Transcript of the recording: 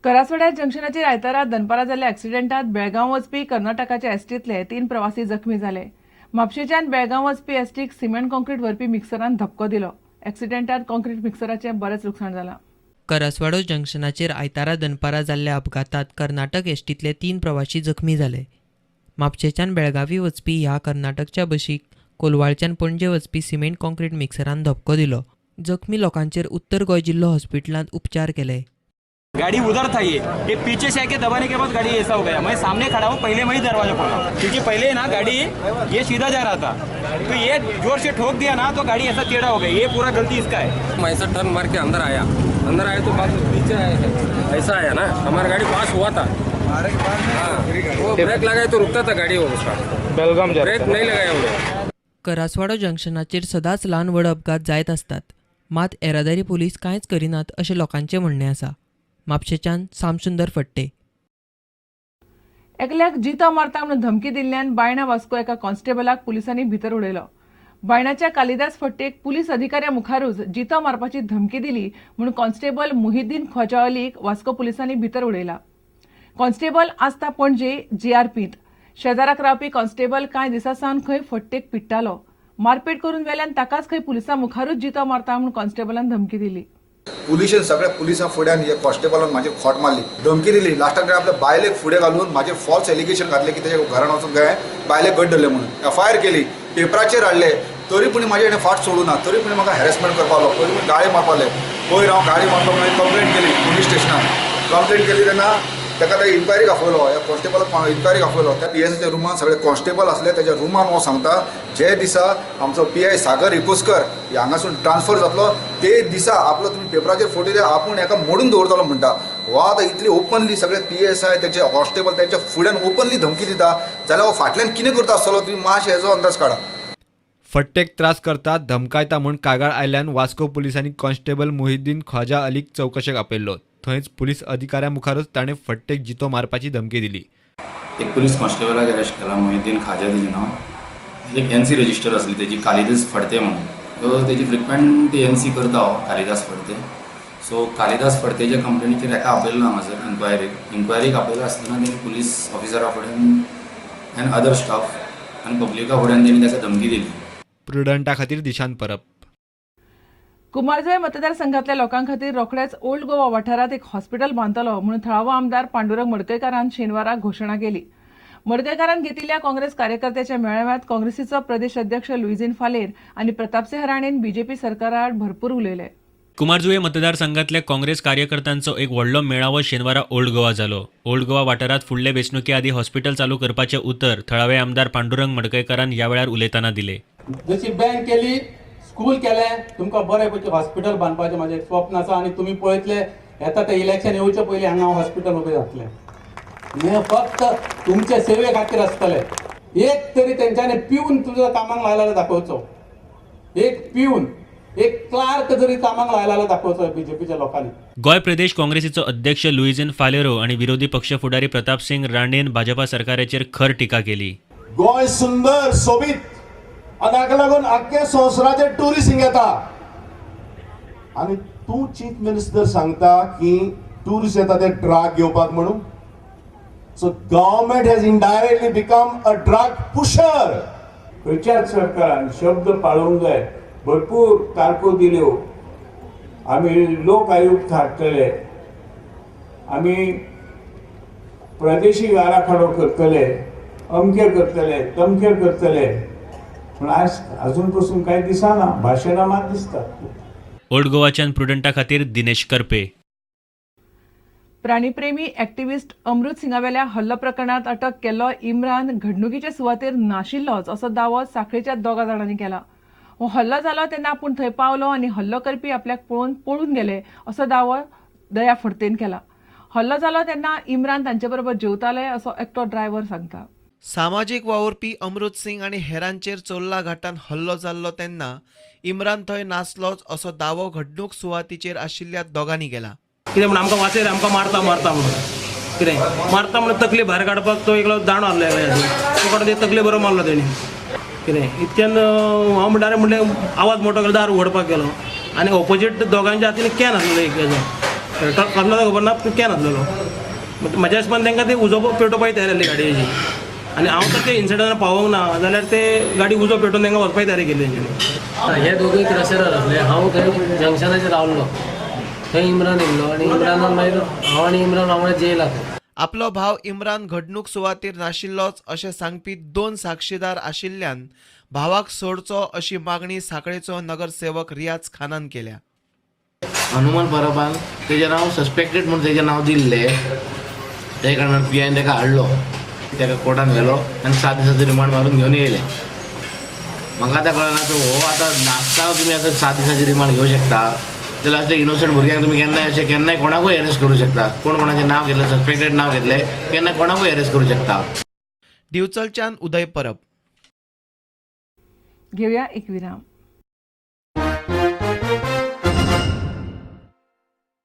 करासवाड्यात जंक्शनाचेर आयतारा दनपारा जाल्ल्या ॲक्सिडेंटात बेळगांव वचपी कर्नाटकाच्या एसटींतले 3 प्रवासी जखमी जाले। म्हापशेच्यान बेळगांव वचपी एसटीक सिमेंट कॉन्क्रीट व्हरपी मिक्सरान धपको दिलो। ॲक्सिडेंटात कॉन्क्रीट मिक्सराचें बरेंच लुकसाण जालां। करासवाडो जंक्शनाचेर आयतारा दनपारा जाल्ल्या अपघातात कर्नाटक एसटींतले 3 प्रवासी जखमी जाले। म्हापशेच्यान बेळगावी वचपी ह्या कर्नाटकच्या बशीक कोलवाळच्यान पणजे वचपी सिमेंट कॉन्क्रीट मिक्सरान धपको दिलो। जखमी लोकांचेर उत्तर गोंय जिल्हो हॉस्पिटलांत उपचार केले। गाड़ी उधर था, ये पीछे से आके दबाने के बाद गाड़ी ऐसा हो गया। मैं सामने खड़ा हूँ, पहले मैं ही दरवाजा खोला क्योंकि पहले ना गाड़ी ये सीधा जा रहा था, तो ये जोर से ठोक दिया ना तो गाड़ी ऐसा टेढ़ा हो गई। ये पूरा गलती इसका है। मैं ऐसा टर्न मार के अंदर आया तो बाद पीछे ऐसा आया ना, हमारी गाड़ी पास हुआ था। हाँ, वो ब्रेक लगाए तो रुकता था गाड़ी, वो उसका बेलगाम ब्रेक नहीं लगाया हमने। करासवाडो जंक्शनाचेर सदांच ल्हान व्हड अपघात जायत असतात, मात येरादारी पोलीस कांयच करिनात अशें लोकांचें म्हणणें आसा। म्हापशेच्यान सामसुंदर फडते। एकल्याक जितो मारता म्हणून धमकी दिल्ल्यान बायणा वास्को एका कॉन्स्टेबलाक पुलिसांनी भितर उडयलो। बायणाच्या कालिदास फडतेक पुलीस अधिकाऱ्या मुखारूच जितो मारपाची धमकी दिली म्हणून कॉन्स्टेबल मुहिद्दीन ख्वाजा अलीक वास्को पुलिसांनी भितर उडयला। कॉन्स्टेबल आसता पणजे जीआरपींत। शेजाराक रावपी कॉन्स्टेबल कांय दिसां सावन खंय फडतेक पिट्टालो। मारपीट करून वेल्यान ताकाच खंय पुलिसां मुखारूच जितो मारता म्हणून कॉन्स्टेबलान धमकी दिली। पुलिशेन सगळ्या पुलिसां फुड्यान हे कॉन्स्टेबलान म्हाजे खोट मारली, धमकी दिली। लास्टाक आपल्या बायलेक फुडें घालून म्हाजे फॉल्स एलिगेशन घातले की तेच्या घरान वचून काय बायलेक गट धरले म्हणून एफआयआर केली, पेपराचेर हाडले। तरी पूण म्हाजे हेणें फाट सोडूं ना, तरी पूण म्हाका हॅरेसमेंट करपाक लागलो, तरी पूण गाळी मारपाले। पयर हांव गाडी मारलो म्हणून कंप्लेंट केली पुलीस स्टेशनार। कंप्लेंट केली तेन्ना ताका ते इन्क्वायरी आपयलो, ह्या कॉन्स्टेबलाक इन्क्वायरी आपयलो। त्या पीएसच्या रुमान सगळे कॉन्स्टेबल असले, त्याच्या रुमान हांव सांगता जे दिसा आमचो पीआय सागर इकोस्कर हांगासून ट्रान्सफर जातलो ते दिसा आपलो तुम्ही पेपराचेर फोटो दिले आपूण एका मोडून दवरतलो म्हणटा। हो आतां इतली ओपनली सगळे पीएसआय त्याचे कॉन्स्टेबल त्यांच्या फुड्यान ओपनली धमकी दिता जाल्यार हो फाटल्यान कितें करता आसतलो तुम्ही मातशें हेजो अंदाज काडा। फडटेक त्रास करता धमकायता म्हूण कागाळ आयल्यान वास्को पुलिसांनी कॉन्स्टेबल मुहिद्दीन ख्वाजा अलीक चौकशेक आपयल्लो। थंयच पुलीस अधिकाऱ्या मुखारूच ताणें फडटेक जितो मारपाची धमकी दिली। एक पुलीस कॉन्स्टेबलाक अरेस्ट केला, मुहिद्दीन ख्वाजा तेजें नांव। एक एनसी रजिस्टर आसली तेजी कालिदास फडते म्हणून, तेजी फ्रिक्वेंट ती एनसी करता हो कालिदास फडते। सो कालिदास फडतेच्या कंप्लेनीचेर एका आपयल्लो हांगासर इन्क्वायरीक आपयलो आसतना तेणी पुलीस ऑफिसरा फुड्यान एंड अदर स्टाफ आनी पब्लिका फुड्यान तेणी ताका धमकी दिली। प्रुडंटा खातीर दिशांत परब। कुमारजुंवे मतदारसंघातल्या लोकांखातीर रोखडेच ओल्ड गोवा वाठारात एक हॉस्पिटल बांदतलो म्हणून थळावो आमदार पांडुरंग मडकयकारान शेनवारा घोशणा केली। मडकयकारान घेतिल्ल्या काँग्रेस कार्यकर्त्याच्या मेळाव्यात काँग्रेसीचो प्रदेश अध्यक्ष लुईझीन फालेर आनी प्रतापसिंह राणेन बीजेपी सरकारा आड भरपूर उलयले। कुमारजुंवे मतदारसंघातल्या काँग्रेस कार्यकर्त्यांचो एक व्हडलो मेळावो शेनवारा ओल्ड गोवा जालो। ओल्ड गोवा वाठारात फुडले वेंचणुके आदी हॉस्पिटल चालू करपाचे उतर थळावे आमदार पांडुरंग मडकयकारान ह्या वेळार उलयतना दिले। जशी बँक केली, स्कूल केलें, तुमकां बरें पैकी हॉस्पिटल बांदपाचें म्हजें स्वप्न आसा आनी तुमी पळयतले येता ते इलेक्शन येवचे पयलीं हांगा हॉस्पिटल उबें जातलें। हें फक्त तुमचे सेवे खातीर आसतलें। एक तरी तेंच्यांनी पिवन तुज्या कामाक लायला दाखोवचो, एक पिवन एक क्लार्क जरी कामाक लायला दाखोवचो बीजेपीच्या लोकांनी। गोय प्रदेश काँग्रेसीचो अध्यक्ष लुईझीन फालेरो आणि विरोधी पक्ष फुडारी प्रतापसिंह राणेन भाजपा सरकाराचेर खर टिका केली। गोय सुंदर सोबीत आनी हाका लागून आख्खे संवसाराचे टुरिस्ट हिंगा येता आनी तूं चीफ मिनिस्टर सांगता की टुरिस्ट येता ते ड्रग घेवपाक म्हणून। So government has indirectly become a drug pusher. खंयच्याच सरकारान शब्द पाळूंक जाय। भरपूर तारखो दिल्यो, आमी लोक आयुक्त हाडटले, आमी प्रादेशीक आराखडो करतले, अमके करतले तमके करतले, पण आज अजून पासून काही दिसना, भाशणां मात दिसतात। ओल्ड गोवाच्यान प्रुडंटा खातीर दिनेश करपे। प्राणीप्रेमी ॲक्टिव्हिस्ट अमृत सिंगावेल्या हल्लो प्रकरणात अटक केल्लो इम्रान घडणुकीच्या सुवातेर नाशिल्लोच असो दावो सांखळेच्या दोगा जाणांनी केला। हो हल्लो जालो तेन्ना आपूण थंय पावलो आनी हल्लो करपी आपल्याक पळून गेले असो दावो दया फडतेन केला। हल्लो जालो तेन्ना इम्रान तांचे बरोबर जेवताले असो एकटो ड्रायव्हर सांगता। सामाजीक वावुरपी अमृत सिंग आनी हेरांचेर चोल्ला घाटान हल्लो जाल्लो तेन्ना इम्रान थंय नासलोच असो दावो घडणूक सुवातीचेर आशिल्ल्या दोगांनी केला। कितें म्हण आमकां वाचयता, आमकां मारता म्हणून कितें मारता म्हणून तकली भायर काडपाक तो एकलो दाणो आहलो, तो तकली बरो मारलो तेणी। कितें इतक्यान हांव म्हणटाले म्हणलें आवाज मोठो केलो, दार उगडपाक गेलो आनी ऑपोजीट दोगांच्या हातीन कॅन आसलो एक हेजो, कर्नाटक खबर ना क्यान आसलेलो म्हाज्या हिसपान तांकां ते उजो पेटोवपाक तयार आसली गाडयेची आनी हांव तर ते इन्सिडंटान पावोंक ना जाल्यार ते गाडी उजो पेटोवन तांकां वचपाक तयारी केली तेंच्यांनी. हे दोगूय क्रशरार आसले. हांव थंय जंक्शनाचेर रावल्लो, थंय इम्रान येयल्लो आनी इम्रानान मागीर हांव आनी इम्रान वांगडा जेयला. आपलो भाव इम्रान घडणूक सुवातेर नाशिल्लोच अशें सांगपी 2 साक्षीदार आशिल्ल्यान भावाक सोडचो अशी मागणी सांखळेचो नगरसेवक रियाज खानान केल्या. हनुमान परबान तेजें नांव सस्पेक्टेड म्हणून तेजें नांव दिल्लें, ते कारणान PIन ताका हाडलो, ताका कोर्टान व्हेलो आनी 7 दिसांचो रिमांड मारून घेवन येयले. म्हाका आतां कळना हो आतां नासता तुमी आतां 7 दिसांची रिमांड घेवं शकता जाल्यार अशें इनोसंट भुरग्यांक तुमी केन्नाय कोणाकूय अरेस्ट करूं शकता. कोणाचें नांव घेतलें, सस्पेक्टेड नांव घेतलें, केन्ना कोणाकूय अरेस्ट करूं शकता. दिवचलच्यान उदय परब. घेऊया एक विराम.